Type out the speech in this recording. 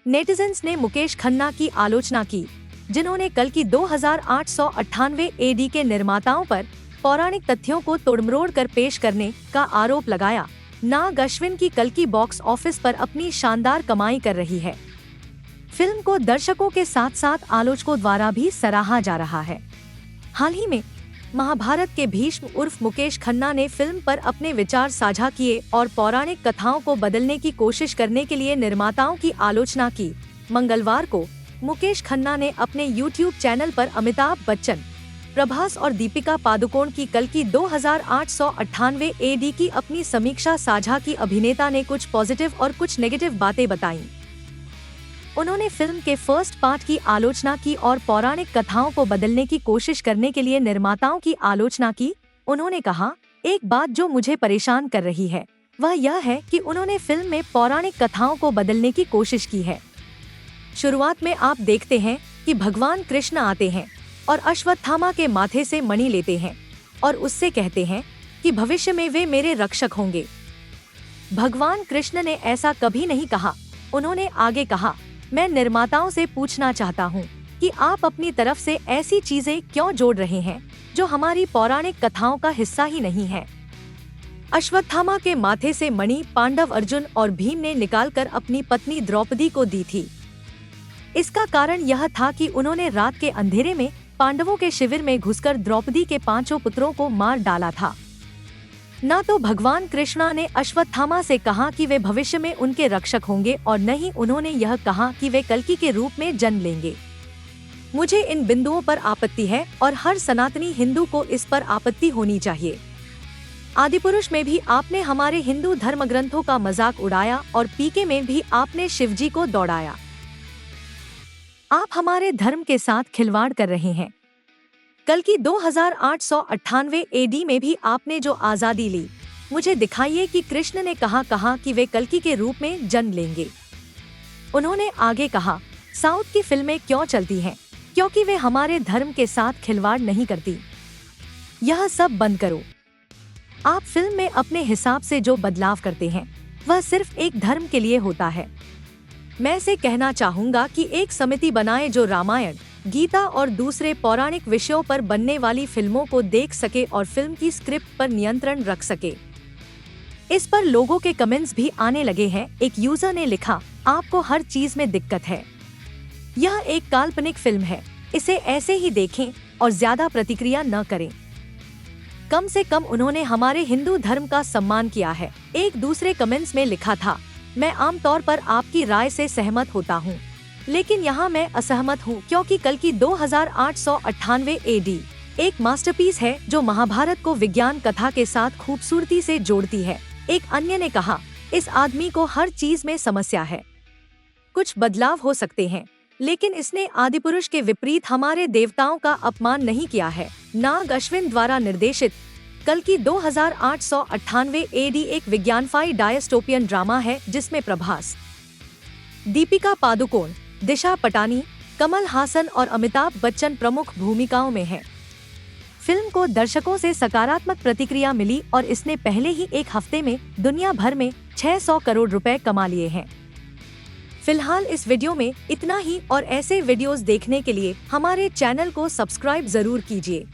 Netizens ने मुकेश खन्ना की आलोचना की, जिन्होंने कल्कि 2898 एडी के निर्माताओं पर पौराणिक तथ्यों को तोड़मरोड़ कर पेश करने का आरोप लगाया। नाग अश्विन की कल्कि बॉक्स ऑफिस पर अपनी शानदार कमाई कर रही है। फिल्म को दर्शकों के साथ साथ आलोचकों द्वारा भी सराहा जा रहा है। हाल ही में महाभारत के भीष्म उर्फ मुकेश खन्ना ने फिल्म पर अपने विचार साझा किए और पौराणिक कथाओं को बदलने की कोशिश करने के लिए निर्माताओं की आलोचना की। मंगलवार को मुकेश खन्ना ने अपने YouTube चैनल पर अमिताभ बच्चन, प्रभास और दीपिका पादुकोण की कल्कि 2898 एडी की अपनी समीक्षा साझा की। अभिनेता ने कुछ पॉजिटिव और कुछ नेगेटिव बातें बताईं। उन्होंने फिल्म के फर्स्ट पार्ट की आलोचना की और पौराणिक कथाओं को बदलने की कोशिश करने के लिए निर्माताओं की आलोचना की। उन्होंने कहा, एक बात जो मुझे परेशान कर रही है वह यह है कि उन्होंने फिल्म में पौराणिक कथाओं को बदलने की कोशिश की है। शुरुआत में आप देखते हैं कि भगवान कृष्ण आते हैं और अश्वत्थामा के माथे से मणि लेते हैं और उससे कहते हैं कि भविष्य में वे मेरे रक्षक होंगे। भगवान कृष्ण ने ऐसा कभी नहीं कहा। उन्होंने आगे कहा, मैं निर्माताओं से पूछना चाहता हूँ कि आप अपनी तरफ से ऐसी चीजें क्यों जोड़ रहे हैं जो हमारी पौराणिक कथाओं का हिस्सा ही नहीं है। अश्वत्थामा के माथे से मणि पांडव अर्जुन और भीम ने निकालकर अपनी पत्नी द्रौपदी को दी थी। इसका कारण यह था कि उन्होंने रात के अंधेरे में पांडवों के शिविर में घुसकर द्रौपदी के 5 पुत्रों को मार डाला था। न तो भगवान कृष्णा ने अश्वत्थामा से कहा कि वे भविष्य में उनके रक्षक होंगे और न ही उन्होंने यह कहा कि वे कल्कि के रूप में जन्म लेंगे। मुझे इन बिंदुओं पर आपत्ति है और हर सनातनी हिंदू को इस पर आपत्ति होनी चाहिए। आदिपुरुष में भी आपने हमारे हिंदू धर्म ग्रंथों का मजाक उड़ाया और पीके में भी आपने शिवजी को दौड़ाया। आप हमारे धर्म के साथ खिलवाड़ कर रहे हैं। कल्कि 2898 एडी में भी आपने जो आजादी ली, मुझे दिखाइए कि कृष्ण ने कहा कि वे कल्कि के रूप में जन्म लेंगे। उन्होंने आगे कहा, साउथ की फिल्में क्यों चलती हैं? क्योंकि वे हमारे धर्म के साथ खिलवाड़ नहीं करती। यह सब बंद करो। आप फिल्म में अपने हिसाब से जो बदलाव करते हैं वह सिर्फ एक धर्म के लिए होता है। मैं से कहना चाहूँगा कि एक समिति बनाए जो रामायण, गीता और दूसरे पौराणिक विषयों पर बनने वाली फिल्मों को देख सके और फिल्म की स्क्रिप्ट पर नियंत्रण रख सके। इस पर लोगों के कमेंट्स भी आने लगे हैं। एक यूजर ने लिखा, आपको हर चीज में दिक्कत है। यह एक काल्पनिक फिल्म है, इसे ऐसे ही देखें और ज्यादा प्रतिक्रिया न करें। कम से कम उन्होंने हमारे हिंदू धर्म का सम्मान किया है। एक दूसरे कमेंट्स में लिखा था, मैं आमतौर पर आपकी राय से सहमत होता हूँ, लेकिन यहाँ मैं असहमत हूँ क्योंकि कल्कि 2898 एडी एक मास्टरपीस है जो महाभारत को विज्ञान कथा के साथ खूबसूरती से जोड़ती है। एक अन्य ने कहा, इस आदमी को हर चीज में समस्या है। कुछ बदलाव हो सकते हैं, लेकिन इसने आदिपुरुष के विपरीत हमारे देवताओं का अपमान नहीं किया है। नाग अश्विन द्वारा निर्देशित कल्कि 2898 एडी एक विज्ञानफाई डायस्टोपियन ड्रामा है जिसमें प्रभास, दीपिका पादुकोण, दिशा पटानी, कमल हासन और अमिताभ बच्चन प्रमुख भूमिकाओं में हैं। फिल्म को दर्शकों से सकारात्मक प्रतिक्रिया मिली और इसने पहले ही एक हफ्ते में दुनिया भर में 600 करोड़ रुपए कमा लिए हैं। फिलहाल इस वीडियो में इतना ही और ऐसे वीडियोस देखने के लिए हमारे चैनल को सब्सक्राइब जरूर कीजिए।